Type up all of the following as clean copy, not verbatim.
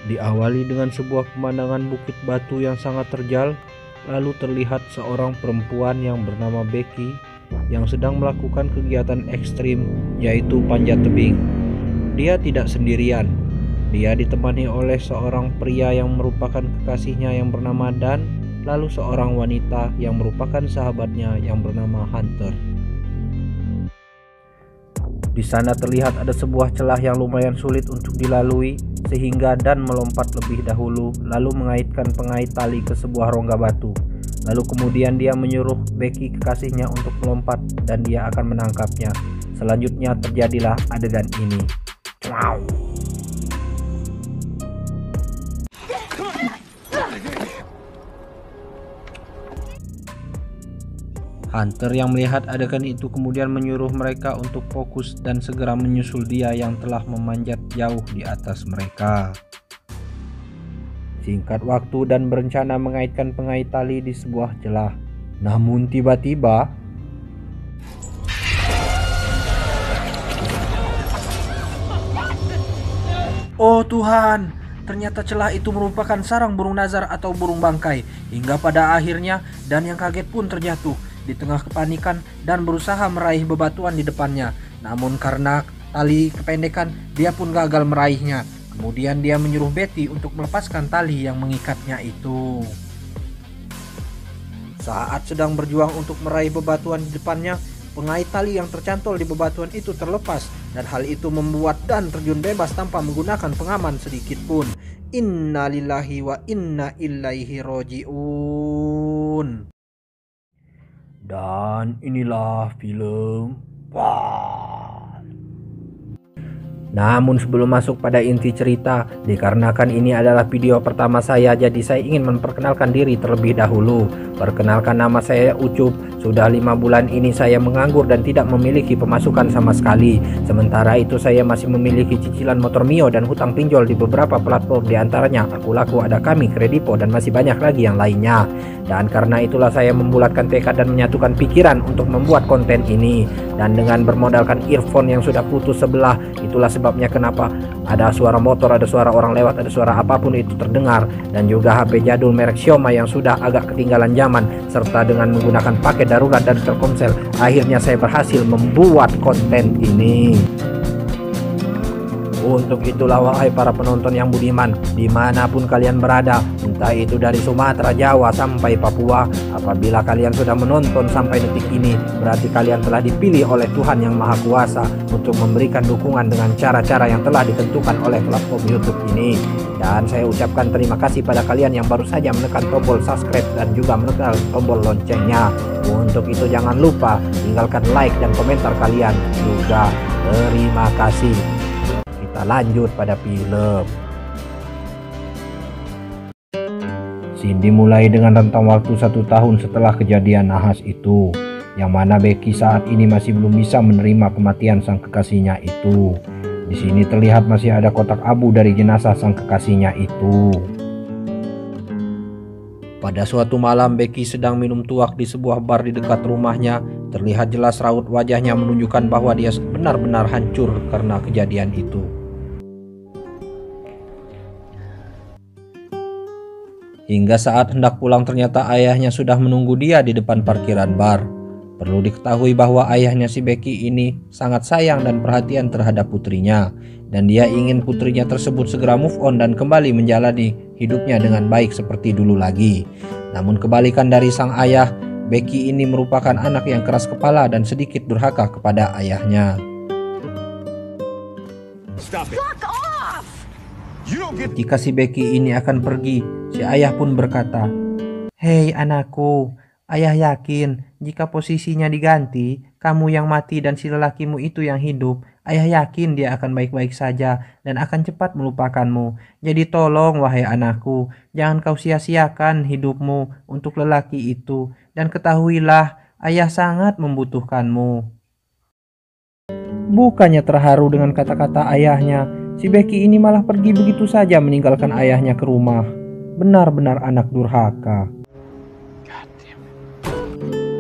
Diawali dengan sebuah pemandangan bukit batu yang sangat terjal, lalu terlihat seorang perempuan yang bernama Becky yang sedang melakukan kegiatan ekstrim, yaitu panjat tebing. Dia tidak sendirian, dia ditemani oleh seorang pria yang merupakan kekasihnya yang bernama Dan, lalu seorang wanita yang merupakan sahabatnya yang bernama Hunter. Di sana terlihat ada sebuah celah yang lumayan sulit untuk dilalui, sehingga Dan melompat lebih dahulu lalu mengaitkan pengait tali ke sebuah rongga batu. Lalu kemudian dia menyuruh Becky kekasihnya untuk melompat dan dia akan menangkapnya. Selanjutnya terjadilah adegan ini. Wow. Hunter yang melihat adegan itu kemudian menyuruh mereka untuk fokus dan segera menyusul dia yang telah memanjat jauh di atas mereka. Singkat waktu dan berencana mengaitkan pengait tali di sebuah celah. Namun tiba-tiba oh Tuhan, ternyata celah itu merupakan sarang burung nazar atau burung bangkai. Hingga pada akhirnya Dan yang kaget pun terjatuh. Di tengah kepanikan Dan berusaha meraih bebatuan di depannya. Namun karena tali kependekan, dia pun gagal meraihnya. Kemudian dia menyuruh Betty untuk melepaskan tali yang mengikatnya itu. Saat sedang berjuang untuk meraih bebatuan di depannya, pengait tali yang tercantol di bebatuan itu terlepas, dan hal itu membuat Dan terjun bebas tanpa menggunakan pengaman sedikit pun. Inna lillahi wa inna ilaihi roji'un. Dan inilah film Wah. Namun sebelum masuk pada inti cerita, dikarenakan ini adalah video pertama saya, jadi saya ingin memperkenalkan diri terlebih dahulu. Perkenalkan, nama saya Ucup. Sudah 5 bulan ini saya menganggur dan tidak memiliki pemasukan sama sekali. Sementara itu saya masih memiliki cicilan motor Mio dan hutang pinjol di beberapa platform, diantaranya Akulaku, ada Kami, Kredipo, dan masih banyak lagi yang lainnya. Dan karena itulah saya membulatkan tekad dan menyatukan pikiran untuk membuat konten ini. Dan dengan bermodalkan earphone yang sudah putus sebelah, itulah sebabnya kenapa ada suara motor, ada suara orang lewat, ada suara apapun itu terdengar. Dan juga HP jadul merek Xiaomi yang sudah agak ketinggalan zaman, serta dengan menggunakan paket darurat dari Telkomsel, akhirnya saya berhasil membuat konten ini. Untuk itulah wahai para penonton yang budiman, dimanapun kalian berada, entah itu dari Sumatera, Jawa, sampai Papua, apabila kalian sudah menonton sampai detik ini, berarti kalian telah dipilih oleh Tuhan Yang Maha Kuasa untuk memberikan dukungan dengan cara-cara yang telah ditentukan oleh platform YouTube ini. Dan saya ucapkan terima kasih pada kalian yang baru saja menekan tombol subscribe dan juga menekan tombol loncengnya. Untuk itu jangan lupa tinggalkan like dan komentar kalian juga. Terima kasih. Kita lanjut pada film. Scene dimulai dengan rentang waktu 1 tahun setelah kejadian nahas itu, yang mana Becky saat ini masih belum bisa menerima kematian sang kekasihnya itu. Di sini terlihat masih ada kotak abu dari jenazah sang kekasihnya itu. Pada suatu malam Becky sedang minum tuak di sebuah bar di dekat rumahnya. Terlihat jelas raut wajahnya menunjukkan bahwa dia benar-benar hancur karena kejadian itu. Hingga saat hendak pulang ternyata ayahnya sudah menunggu dia di depan parkiran bar. Perlu diketahui bahwa ayahnya si Becky ini sangat sayang dan perhatian terhadap putrinya. Dan dia ingin putrinya tersebut segera move on dan kembali menjalani hidupnya dengan baik seperti dulu lagi. Namun kebalikan dari sang ayah, Becky ini merupakan anak yang keras kepala dan sedikit durhaka kepada ayahnya. Ketika si Becky ini akan pergi, si ayah pun berkata, "Hei anakku, ayah yakin jika posisinya diganti, kamu yang mati dan si lelakimu itu yang hidup, ayah yakin dia akan baik-baik saja dan akan cepat melupakanmu. Jadi tolong wahai anakku, jangan kau sia-siakan hidupmu untuk lelaki itu, dan ketahuilah ayah sangat membutuhkanmu." Bukannya terharu dengan kata-kata ayahnya, si Becky ini malah pergi begitu saja meninggalkan ayahnya ke rumah. Benar-benar anak durhaka.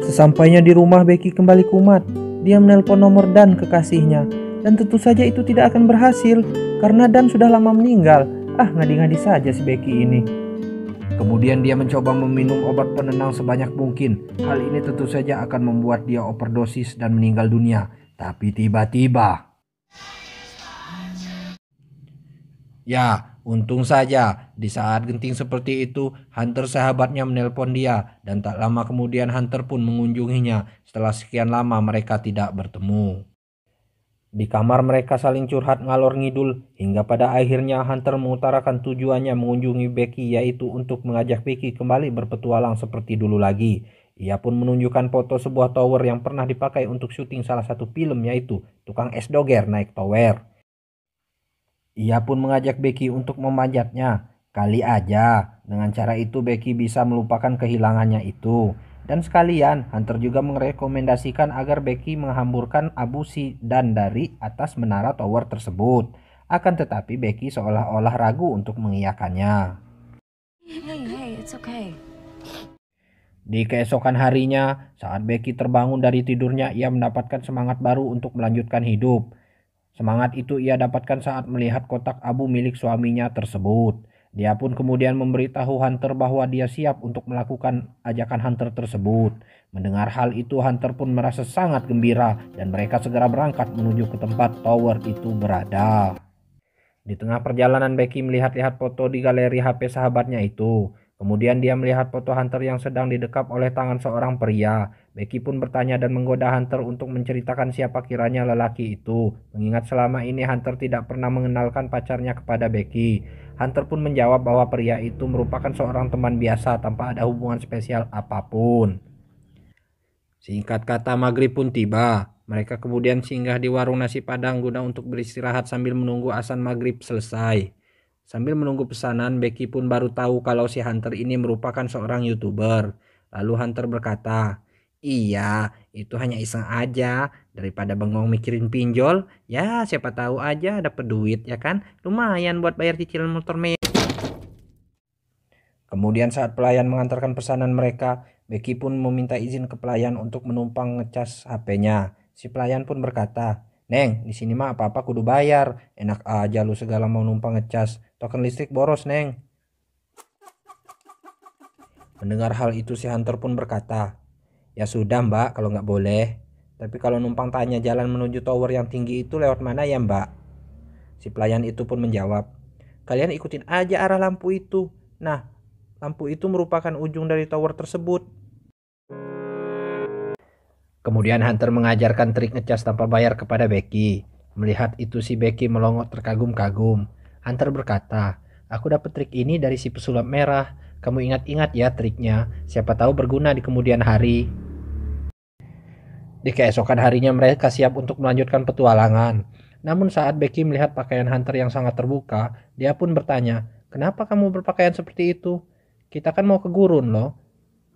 Sesampainya di rumah, Becky kembali kumat. Dia menelpon nomor Dan kekasihnya. Dan tentu saja itu tidak akan berhasil karena Dan sudah lama meninggal. Ah, ngadi-ngadi saja si Becky ini. Kemudian dia mencoba meminum obat penenang sebanyak mungkin. Hal ini tentu saja akan membuat dia overdosis dan meninggal dunia. Tapi tiba-tiba, ya, untung saja di saat genting seperti itu, Hunter sahabatnya menelpon dia dan tak lama kemudian Hunter pun mengunjunginya setelah sekian lama mereka tidak bertemu. Di kamar mereka saling curhat ngalor ngidul hingga pada akhirnya Hunter mengutarakan tujuannya mengunjungi Becky, yaitu untuk mengajak Becky kembali berpetualang seperti dulu lagi. Ia pun menunjukkan foto sebuah tower yang pernah dipakai untuk syuting salah satu film, yaitu Tukang Es Doger Naik Tower. Ia pun mengajak Becky untuk memanjatnya. Kali aja dengan cara itu Becky bisa melupakan kehilangannya itu. Dan sekalian Hunter juga merekomendasikan agar Becky menghamburkan abu dan dari atas menara tower tersebut. Akan tetapi Becky seolah-olah ragu untuk mengiyakannya. Hey, it's okay. Di keesokan harinya, saat Becky terbangun dari tidurnya, ia mendapatkan semangat baru untuk melanjutkan hidup. Semangat itu ia dapatkan saat melihat kotak abu milik suaminya tersebut. Dia pun kemudian memberitahu Hunter bahwa dia siap untuk melakukan ajakan Hunter tersebut. Mendengar hal itu, Hunter pun merasa sangat gembira dan mereka segera berangkat menuju ke tempat tower itu berada. Di tengah perjalanan, Becky melihat-lihat foto di galeri HP sahabatnya itu. Kemudian dia melihat foto Hunter yang sedang didekap oleh tangan seorang pria. Becky pun bertanya dan menggoda Hunter untuk menceritakan siapa kiranya lelaki itu. Mengingat selama ini Hunter tidak pernah mengenalkan pacarnya kepada Becky. Hunter pun menjawab bahwa pria itu merupakan seorang teman biasa tanpa ada hubungan spesial apapun. Singkat kata, maghrib pun tiba. Mereka kemudian singgah di warung nasi Padang guna untuk beristirahat sambil menunggu azan maghrib selesai. Sambil menunggu pesanan, Becky pun baru tahu kalau si Hunter ini merupakan seorang YouTuber. Lalu Hunter berkata, "Iya, itu hanya iseng aja. Daripada bengong mikirin pinjol, ya siapa tahu aja dapat duit, ya kan? Lumayan buat bayar cicilan motor mewah." Kemudian saat pelayan mengantarkan pesanan mereka, Becky pun meminta izin ke pelayan untuk menumpang ngecas HP-nya. Si pelayan pun berkata, "Neng, di sini mah apa-apa kudu bayar. Enak aja lu segala mau numpang ngecas. Token listrik boros, Neng." Mendengar hal itu si Hunter pun berkata, "Ya sudah Mbak, kalau nggak boleh. Tapi kalau numpang tanya jalan menuju tower yang tinggi itu lewat mana ya Mbak?" Si pelayan itu pun menjawab, "Kalian ikutin aja arah lampu itu. Nah, lampu itu merupakan ujung dari tower tersebut." Kemudian Hunter mengajarkan trik ngecas tanpa bayar kepada Becky. Melihat itu si Becky melongo terkagum-kagum. Hunter berkata, "Aku dapat trik ini dari si pesulap merah. Kamu ingat-ingat ya triknya. Siapa tahu berguna di kemudian hari." Di keesokan harinya mereka siap untuk melanjutkan petualangan. Namun saat Becky melihat pakaian Hunter yang sangat terbuka, dia pun bertanya, "Kenapa kamu berpakaian seperti itu? Kita kan mau ke gurun loh.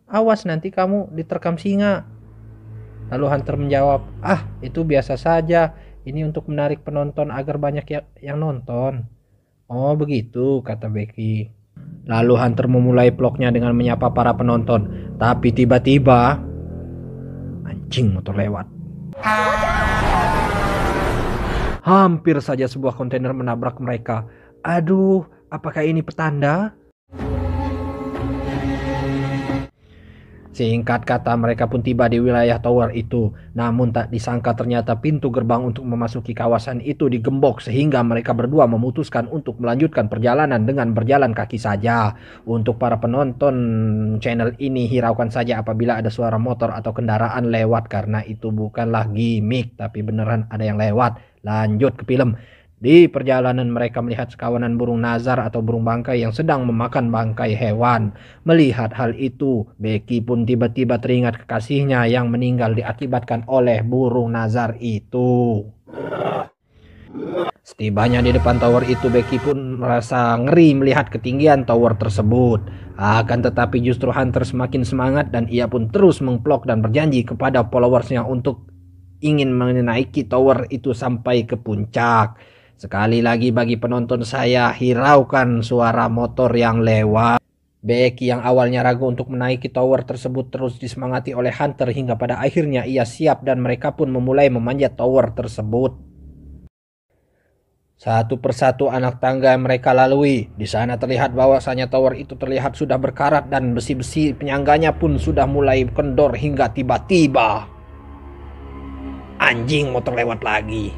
Awas nanti kamu diterkam singa." Lalu Hunter menjawab, "Ah, itu biasa saja. Ini untuk menarik penonton agar banyak yang nonton." "Oh begitu," kata Becky. Lalu Hunter memulai vlognya dengan menyapa para penonton. Tapi tiba-tiba, anjing, motor lewat. Hampir saja sebuah kontainer menabrak mereka. Aduh, apakah ini petanda? Singkat kata, mereka pun tiba di wilayah tower itu. Namun tak disangka ternyata pintu gerbang untuk memasuki kawasan itu digembok sehingga mereka berdua memutuskan untuk melanjutkan perjalanan dengan berjalan kaki saja. Untuk para penonton channel ini, hiraukan saja apabila ada suara motor atau kendaraan lewat karena itu bukanlah gimmick tapi beneran ada yang lewat. Lanjut ke film. Di perjalanan mereka melihat sekawanan burung nazar atau burung bangkai yang sedang memakan bangkai hewan. Melihat hal itu, Becky pun tiba-tiba teringat kekasihnya yang meninggal diakibatkan oleh burung nazar itu. Setibanya di depan tower itu, Becky pun merasa ngeri melihat ketinggian tower tersebut. Akan tetapi justru Hunter semakin semangat dan ia pun terus mengvlog dan berjanji kepada followersnya untuk ingin menaiki tower itu sampai ke puncak. Sekali lagi bagi penonton saya, hiraukan suara motor yang lewat. Becky yang awalnya ragu untuk menaiki tower tersebut terus disemangati oleh Hunter hingga pada akhirnya ia siap dan mereka pun memulai memanjat tower tersebut. Satu persatu anak tangga yang mereka lalui. Di sana terlihat bahwasanya tower itu terlihat sudah berkarat dan besi-besi penyangganya pun sudah mulai kendor hingga tiba-tiba anjing motor lewat lagi.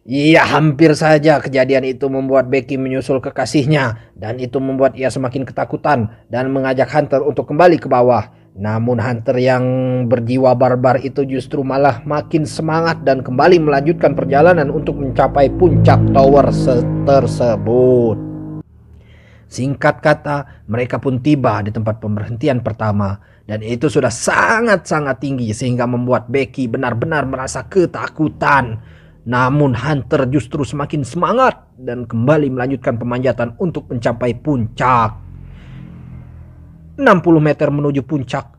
Iya, hampir saja kejadian itu membuat Becky menyusul kekasihnya dan itu membuat ia semakin ketakutan dan mengajak Hunter untuk kembali ke bawah. Namun Hunter yang berjiwa barbar itu justru malah makin semangat dan kembali melanjutkan perjalanan untuk mencapai puncak tower tersebut. Singkat kata, mereka pun tiba di tempat pemberhentian pertama dan itu sudah sangat-sangat tinggi sehingga membuat Becky benar-benar merasa ketakutan. Namun Hunter justru semakin semangat dan kembali melanjutkan pemanjatan untuk mencapai puncak. 60 meter menuju puncak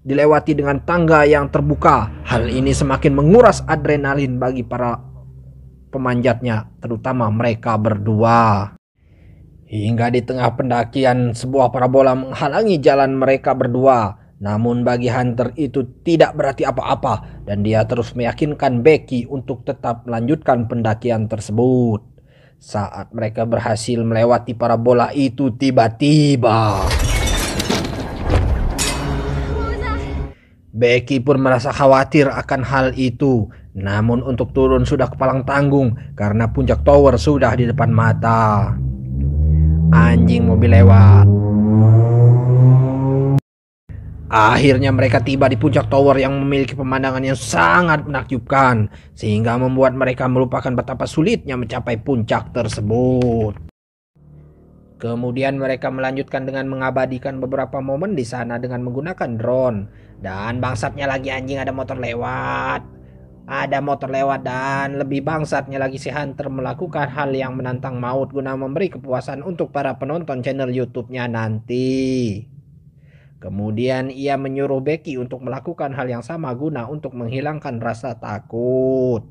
dilewati dengan tangga yang terbuka. Hal ini semakin menguras adrenalin bagi para pemanjatnya, terutama mereka berdua. Hingga di tengah pendakian sebuah parabola menghalangi jalan mereka berdua. Namun bagi Hunter itu tidak berarti apa-apa dan dia terus meyakinkan Becky untuk tetap melanjutkan pendakian tersebut. Saat mereka berhasil melewati parabola itu, tiba-tiba Becky pun merasa khawatir akan hal itu. Namun untuk turun sudah kepalang tanggung karena puncak tower sudah di depan mata. Anjing mobil lewat. Akhirnya mereka tiba di puncak tower yang memiliki pemandangan yang sangat menakjubkan sehingga membuat mereka melupakan betapa sulitnya mencapai puncak tersebut. Kemudian mereka melanjutkan dengan mengabadikan beberapa momen di sana dengan menggunakan drone. Dan bangsatnya lagi anjing ada motor lewat. Ada motor lewat dan lebih bangsatnya lagi si Hunter melakukan hal yang menantang maut guna memberi kepuasan untuk para penonton channel YouTube-nya nanti. Kemudian ia menyuruh Becky untuk melakukan hal yang sama guna untuk menghilangkan rasa takut.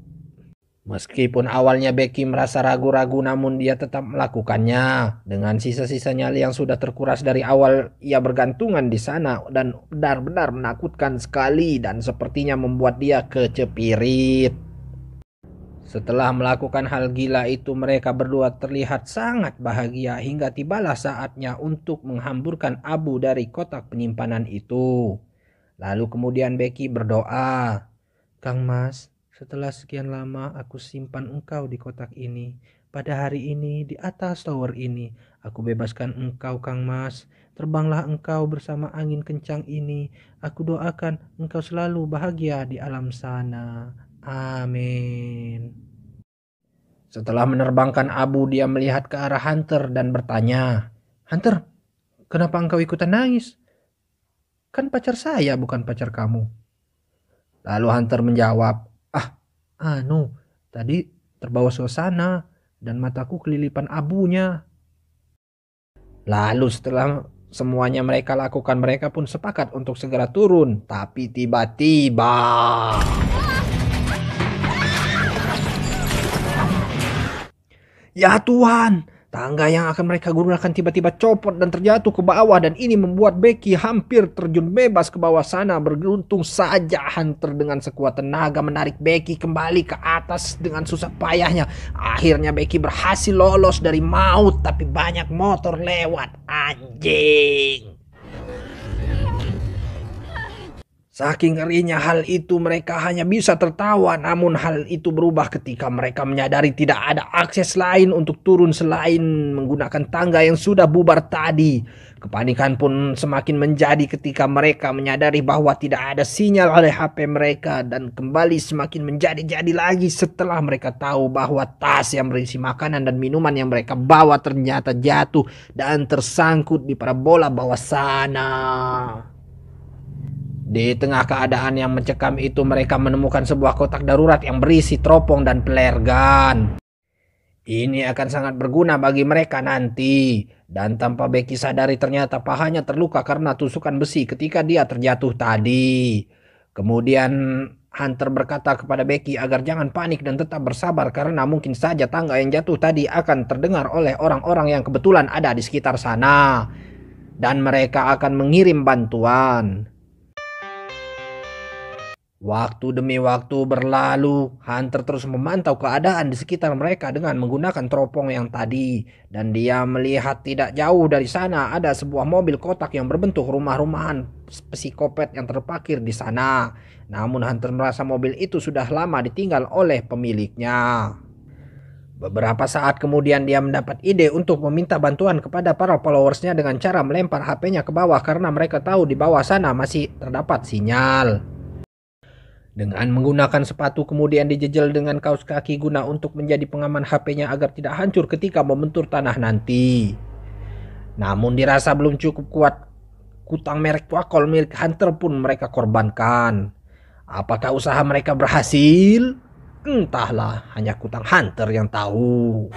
Meskipun awalnya Becky merasa ragu-ragu namun dia tetap melakukannya. Dengan sisa-sisa nyali yang sudah terkuras dari awal ia bergantungan di sana dan benar-benar menakutkan sekali dan sepertinya membuat dia kecepirit. Setelah melakukan hal gila itu mereka berdua terlihat sangat bahagia hingga tibalah saatnya untuk menghamburkan abu dari kotak penyimpanan itu. Lalu kemudian Becky berdoa, "Kang Mas, setelah sekian lama aku simpan engkau di kotak ini. Pada hari ini di atas tower ini aku bebaskan engkau Kang Mas. Terbanglah engkau bersama angin kencang ini. Aku doakan engkau selalu bahagia di alam sana. Amin." Setelah menerbangkan abu dia melihat ke arah Hunter dan bertanya, "Hunter, kenapa engkau ikutan nangis? Kan pacar saya bukan pacar kamu." Lalu Hunter menjawab, tadi terbawa suasana dan mataku kelilipan abunya." Lalu setelah semuanya mereka lakukan mereka pun sepakat untuk segera turun. Tapi tiba-tiba ya Tuhan, tangga yang akan mereka gunakan tiba-tiba copot dan terjatuh ke bawah dan ini membuat Becky hampir terjun bebas ke bawah sana. Beruntung saja Hunter dengan sekuat tenaga menarik Becky kembali ke atas dengan susah payahnya. Akhirnya Becky berhasil lolos dari maut tapi banyak motor lewat. Anjing. Saking ngerinya hal itu mereka hanya bisa tertawa, namun hal itu berubah ketika mereka menyadari tidak ada akses lain untuk turun selain menggunakan tangga yang sudah bubar tadi. Kepanikan pun semakin menjadi ketika mereka menyadari bahwa tidak ada sinyal oleh HP mereka dan kembali semakin menjadi-jadi lagi setelah mereka tahu bahwa tas yang berisi makanan dan minuman yang mereka bawa ternyata jatuh dan tersangkut di parabola bawah sana. Di tengah keadaan yang mencekam itu mereka menemukan sebuah kotak darurat yang berisi teropong dan flare gun. Ini akan sangat berguna bagi mereka nanti. Dan tanpa Becky sadari ternyata pahanya terluka karena tusukan besi ketika dia terjatuh tadi. Kemudian Hunter berkata kepada Becky agar jangan panik dan tetap bersabar karena mungkin saja tangga yang jatuh tadi akan terdengar oleh orang-orang yang kebetulan ada di sekitar sana. Dan mereka akan mengirim bantuan. Waktu demi waktu berlalu, Hunter terus memantau keadaan di sekitar mereka dengan menggunakan teropong yang tadi. Dan dia melihat tidak jauh dari sana ada sebuah mobil kotak yang berbentuk rumah-rumahan psikopat yang terparkir di sana. Namun Hunter merasa mobil itu sudah lama ditinggal oleh pemiliknya. Beberapa saat kemudian dia mendapat ide untuk meminta bantuan kepada para followersnya dengan cara melempar HP-nya ke bawah karena mereka tahu di bawah sana masih terdapat sinyal. Dengan menggunakan sepatu kemudian dijejel dengan kaos kaki guna untuk menjadi pengaman HP-nya agar tidak hancur ketika membentur tanah nanti. Namun dirasa belum cukup kuat, kutang merek Twakol milik Hunter pun mereka korbankan. Apakah usaha mereka berhasil? Entahlah, hanya kutang Hunter yang tahu.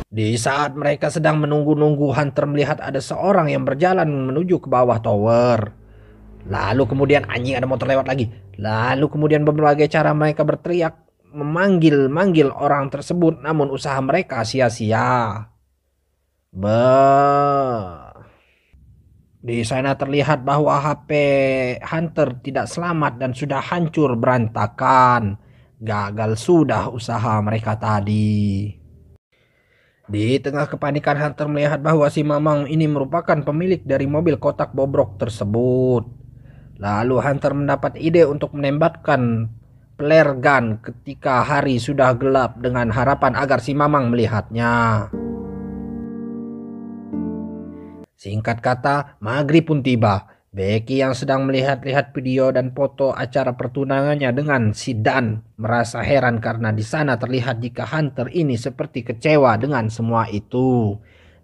Di saat mereka sedang menunggu-nunggu, Hunter melihat ada seorang yang berjalan menuju ke bawah tower. Lalu kemudian anjing ada motor lewat lagi. Lalu kemudian berbagai cara mereka berteriak memanggil orang tersebut, namun usaha mereka sia-sia. Di sana terlihat bahwa HP Hunter tidak selamat dan sudah hancur berantakan. Gagal sudah usaha mereka tadi. Di tengah kepanikan, Hunter melihat bahwa si Mamang ini merupakan pemilik dari mobil kotak bobrok tersebut. Lalu Hunter mendapat ide untuk menembakkan flare gun ketika hari sudah gelap dengan harapan agar si Mamang melihatnya. Singkat kata, maghrib pun tiba. Becky yang sedang melihat-lihat video dan foto acara pertunangannya dengan si Dan merasa heran karena di sana terlihat jika Hunter ini seperti kecewa dengan semua itu.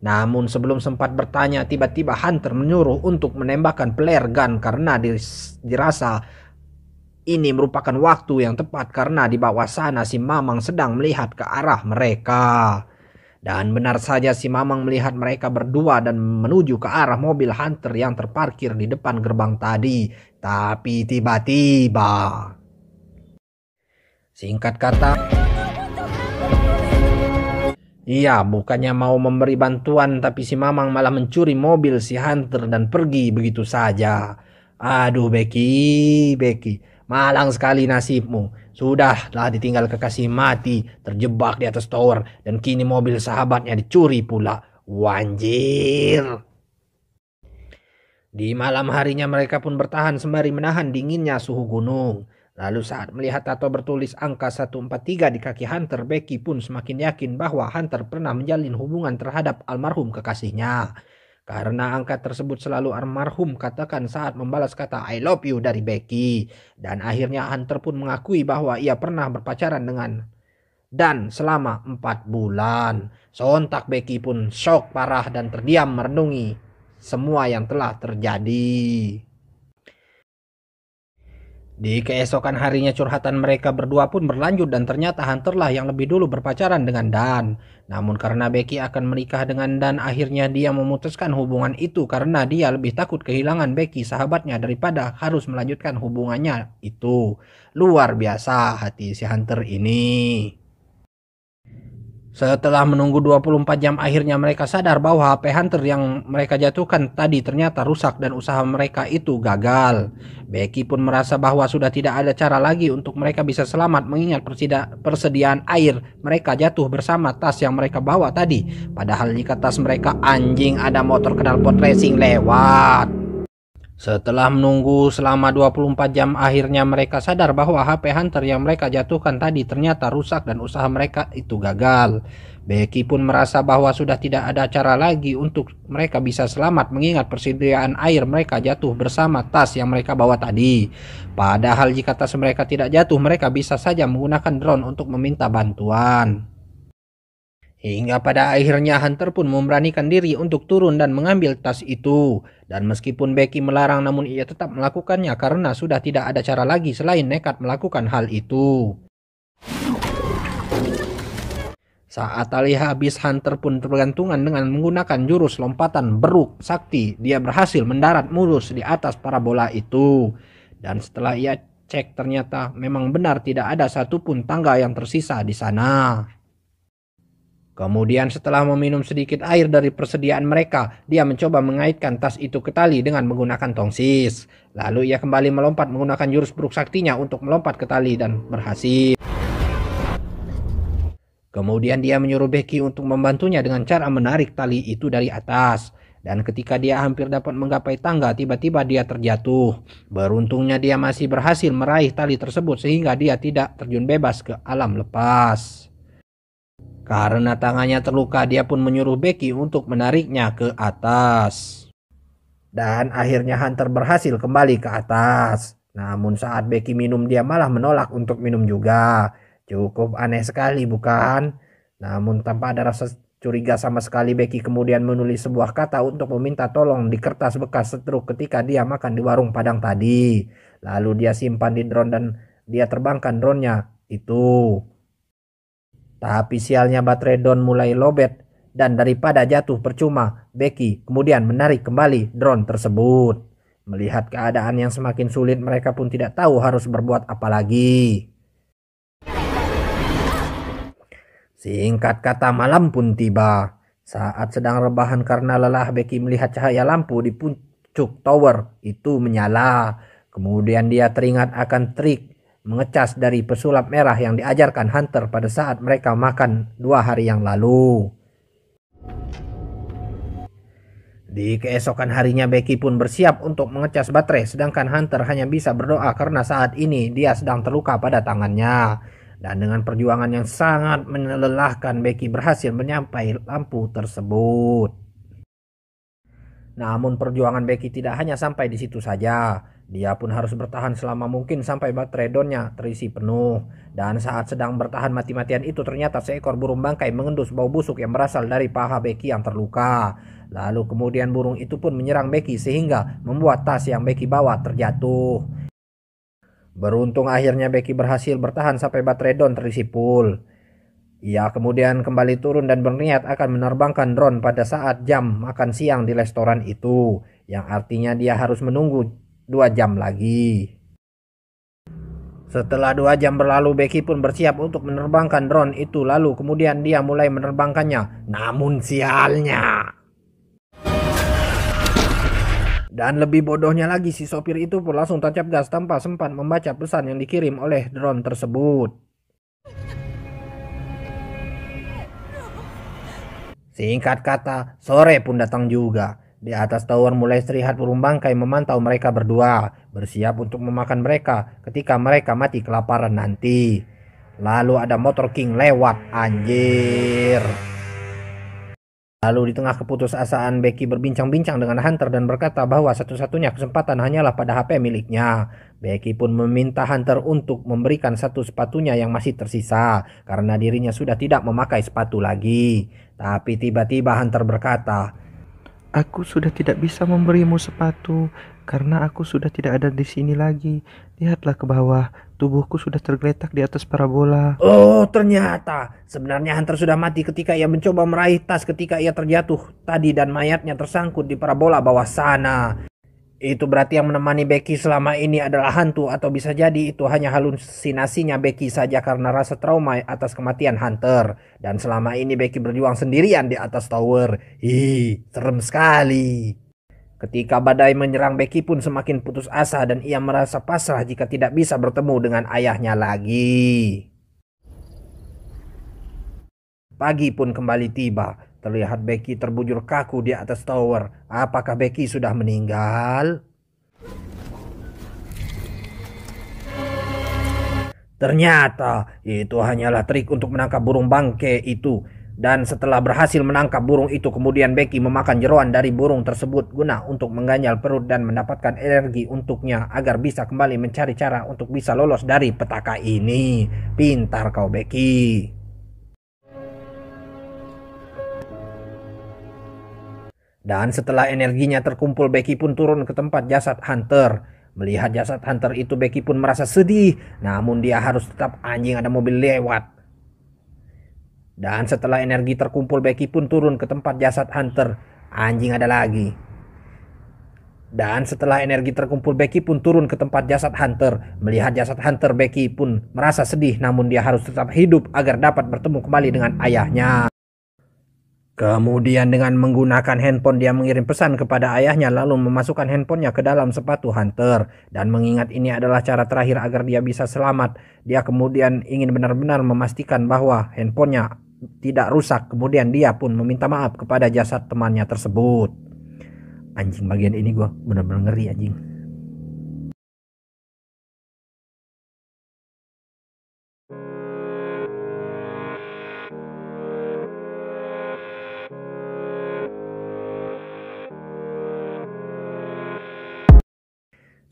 Namun sebelum sempat bertanya, tiba-tiba Hunter menyuruh untuk menembakkan flare gun karena dirasa ini merupakan waktu yang tepat karena di bawah sana si Mamang sedang melihat ke arah mereka. Dan benar saja si Mamang melihat mereka berdua dan menuju ke arah mobil Hunter yang terparkir di depan gerbang tadi. Tapi tiba-tiba, singkat kata, iya, bukannya mau memberi bantuan tapi si Mamang malah mencuri mobil si Hunter dan pergi begitu saja. Aduh Becky, malang sekali nasibmu. Sudahlah ditinggal kekasih mati, terjebak di atas tower, dan kini mobil sahabatnya dicuri pula. Wanjir. Di malam harinya mereka pun bertahan sembari menahan dinginnya suhu gunung. Lalu saat melihat tato bertulis angka 143 di kaki Hunter, Becky pun semakin yakin bahwa Hunter pernah menjalin hubungan terhadap almarhum kekasihnya. Karena angka tersebut selalu almarhum katakan saat membalas kata I love you dari Becky. Dan akhirnya Hunter pun mengakui bahwa ia pernah berpacaran dengan Dan selama 4 bulan. Sontak Becky pun shock parah dan terdiam merenungi semua yang telah terjadi. Di keesokan harinya curhatan mereka berdua pun berlanjut dan ternyata Hunter lah yang lebih dulu berpacaran dengan Dan. Namun karena Becky akan menikah dengan Dan, akhirnya dia memutuskan hubungan itu karena dia lebih takut kehilangan Becky sahabatnya daripada harus melanjutkan hubungannya itu. Luar biasa hati si Hunter ini. Setelah menunggu 24 jam akhirnya mereka sadar bahwa HP Hunter yang mereka jatuhkan tadi ternyata rusak dan usaha mereka itu gagal. Becky pun merasa bahwa sudah tidak ada cara lagi untuk mereka bisa selamat mengingat persediaan air mereka jatuh bersama tas yang mereka bawa tadi. Padahal jika tas mereka anjing ada motor knalpot racing lewat. Setelah menunggu selama 24 jam akhirnya mereka sadar bahwa HP Hunter yang mereka jatuhkan tadi ternyata rusak dan usaha mereka itu gagal. Becky pun merasa bahwa sudah tidak ada cara lagi untuk mereka bisa selamat mengingat persediaan air mereka jatuh bersama tas yang mereka bawa tadi. Padahal jika tas mereka tidak jatuh mereka bisa saja menggunakan drone untuk meminta bantuan. Hingga pada akhirnya Hunter pun memberanikan diri untuk turun dan mengambil tas itu. Dan meskipun Becky melarang namun ia tetap melakukannya karena sudah tidak ada cara lagi selain nekat melakukan hal itu. Saat tali habis, Hunter pun tergantungan dengan menggunakan jurus lompatan beruk sakti. Dia berhasil mendarat mulus di atas parabola itu. Dan setelah ia cek ternyata memang benar tidak ada satupun tangga yang tersisa di sana. Kemudian setelah meminum sedikit air dari persediaan mereka, dia mencoba mengaitkan tas itu ke tali dengan menggunakan tongsis. Lalu ia kembali melompat menggunakan jurus buruk saktinya untuk melompat ke tali dan berhasil. Kemudian dia menyuruh Becky untuk membantunya dengan cara menarik tali itu dari atas. Dan ketika dia hampir dapat menggapai tangga, tiba-tiba dia terjatuh. Beruntungnya dia masih berhasil meraih tali tersebut sehingga dia tidak terjun bebas ke alam lepas. Karena tangannya terluka, dia pun menyuruh Becky untuk menariknya ke atas. Dan akhirnya Hunter berhasil kembali ke atas. Namun saat Becky minum, dia malah menolak untuk minum juga. Cukup aneh sekali, bukan? Namun tanpa ada rasa curiga sama sekali, Becky kemudian menulis sebuah kata untuk meminta tolong di kertas bekas setruk ketika dia makan di warung Padang tadi. Lalu dia simpan di drone dan dia terbangkan drone-nya itu. Tapi sialnya baterai drone mulai lowbat dan daripada jatuh percuma, Becky kemudian menarik kembali drone tersebut. Melihat keadaan yang semakin sulit, mereka pun tidak tahu harus berbuat apa lagi. Singkat kata, malam pun tiba. Saat sedang rebahan karena lelah, Becky melihat cahaya lampu di puncak tower itu menyala. Kemudian dia teringat akan trik mengecas dari pesulap merah yang diajarkan Hunter pada saat mereka makan 2 hari yang lalu. Di keesokan harinya, Becky pun bersiap untuk mengecas baterai, sedangkan Hunter hanya bisa berdoa karena saat ini dia sedang terluka pada tangannya. Dan dengan perjuangan yang sangat melelahkan, Becky berhasil menyampai lampu tersebut. Namun perjuangan Becky tidak hanya sampai di situ saja. Dia pun harus bertahan selama mungkin sampai baterai drone-nya terisi penuh. Dan saat sedang bertahan mati-matian itu, ternyata seekor burung bangkai mengendus bau busuk yang berasal dari paha Becky yang terluka. Lalu kemudian burung itu pun menyerang Becky sehingga membuat tas yang Becky bawa terjatuh. Beruntung akhirnya Becky berhasil bertahan sampai baterai drone terisi full. Ia kemudian kembali turun dan berniat akan menerbangkan drone pada saat jam makan siang di restoran itu, yang artinya dia harus menunggu 2 jam lagi. Setelah 2 jam berlalu, Becky pun bersiap untuk menerbangkan drone itu, lalu kemudian dia mulai menerbangkannya. Namun sialnya. Dan lebih bodohnya lagi, si sopir itu pun langsung tancap gas tanpa sempat membaca pesan yang dikirim oleh drone tersebut. Singkat kata, sore pun datang juga. Di atas tower mulai terlihat burung bangkai memantau mereka berdua, bersiap untuk memakan mereka ketika mereka mati kelaparan nanti. Lalu ada motor king lewat, anjir. Lalu di tengah keputusasaan, Becky berbincang-bincang dengan Hunter dan berkata bahwa satu-satunya kesempatan hanyalah pada HP miliknya. Becky pun meminta Hunter untuk memberikan satu sepatunya yang masih tersisa karena dirinya sudah tidak memakai sepatu lagi. Tapi tiba-tiba Hunter berkata, "Aku sudah tidak bisa memberimu sepatu karena aku sudah tidak ada di sini lagi. Lihatlah ke bawah, tubuhku sudah tergeletak di atas parabola." oh ternyata sebenarnya Hunter sudah mati ketika ia mencoba meraih tas ketika ia terjatuh tadi dan mayatnya tersangkut di parabola bawah sana. Itu berarti yang menemani Becky selama ini adalah hantu, atau bisa jadi itu hanya halusinasinya Becky saja karena rasa trauma atas kematian Hunter. Dan selama ini Becky berjuang sendirian di atas tower. Serem sekali. Ketika badai menyerang, Becky pun semakin putus asa dan ia merasa pasrah jika tidak bisa bertemu dengan ayahnya lagi. Pagi pun kembali tiba. Terlihat Becky terbujur kaku di atas tower. Apakah Becky sudah meninggal? Ternyata itu hanyalah trik untuk menangkap burung bangkai itu. Dan setelah berhasil menangkap burung itu, kemudian Becky memakan jeroan dari burung tersebut guna untuk mengganjal perut dan mendapatkan energi untuknya agar bisa kembali mencari cara untuk bisa lolos dari petaka ini. Pintar kau, Becky. Dan setelah energinya terkumpul, Becky pun turun ke tempat jasad Hunter. Melihat jasad Hunter itu, Becky pun merasa sedih. Namun dia harus tetap, anjing ada mobil lewat. Dan setelah energi terkumpul, Becky pun turun ke tempat jasad Hunter. Anjing ada lagi. Dan setelah energi terkumpul, Becky pun turun ke tempat jasad Hunter. Melihat jasad Hunter, Becky pun merasa sedih. Namun dia harus tetap hidup agar dapat bertemu kembali dengan ayahnya. Kemudian dengan menggunakan handphone dia mengirim pesan kepada ayahnya lalu memasukkan handphonenya ke dalam sepatu Hunter. Dan mengingat ini adalah cara terakhir agar dia bisa selamat, dia kemudian ingin benar-benar memastikan bahwa handphonenya tidak rusak. Kemudian dia pun meminta maaf kepada jasad temannya tersebut. Anjing, bagian ini gue benar-benar ngeri anjing.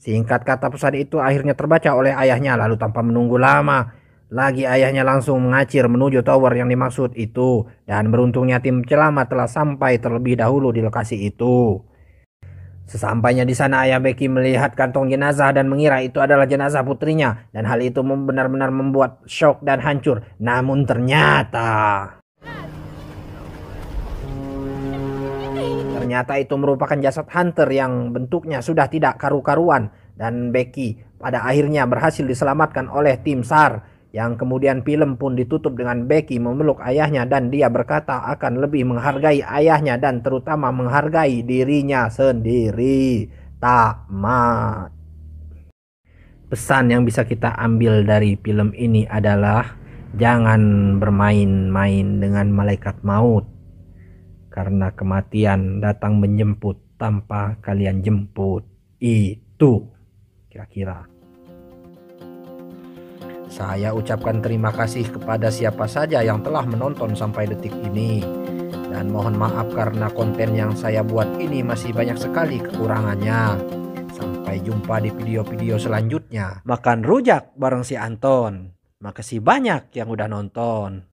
Singkat kata pesan itu akhirnya terbaca oleh ayahnya, lalu tanpa menunggu lama lagi ayahnya langsung mengacir menuju tower yang dimaksud itu. Dan beruntungnya tim penyelamat telah sampai terlebih dahulu di lokasi itu. Sesampainya di sana ayah Becky melihat kantong jenazah dan mengira itu adalah jenazah putrinya. Dan hal itu benar-benar membuat shock dan hancur. Namun ternyata itu merupakan jasad Hunter yang bentuknya sudah tidak karu-karuan. Dan Becky pada akhirnya berhasil diselamatkan oleh tim SAR. Yang kemudian film pun ditutup dengan Becky memeluk ayahnya dan dia berkata akan lebih menghargai ayahnya dan terutama menghargai dirinya sendiri. Tamat. Pesan yang bisa kita ambil dari film ini adalah jangan bermain-main dengan malaikat maut. Karena kematian datang menjemput tanpa kalian jemput. Itu kira-kira. Saya ucapkan terima kasih kepada siapa saja yang telah menonton sampai detik ini. Dan mohon maaf karena konten yang saya buat ini masih banyak sekali kekurangannya. Sampai jumpa di video-video selanjutnya. Makan rujak bareng si Anton. Makasih banyak yang udah nonton.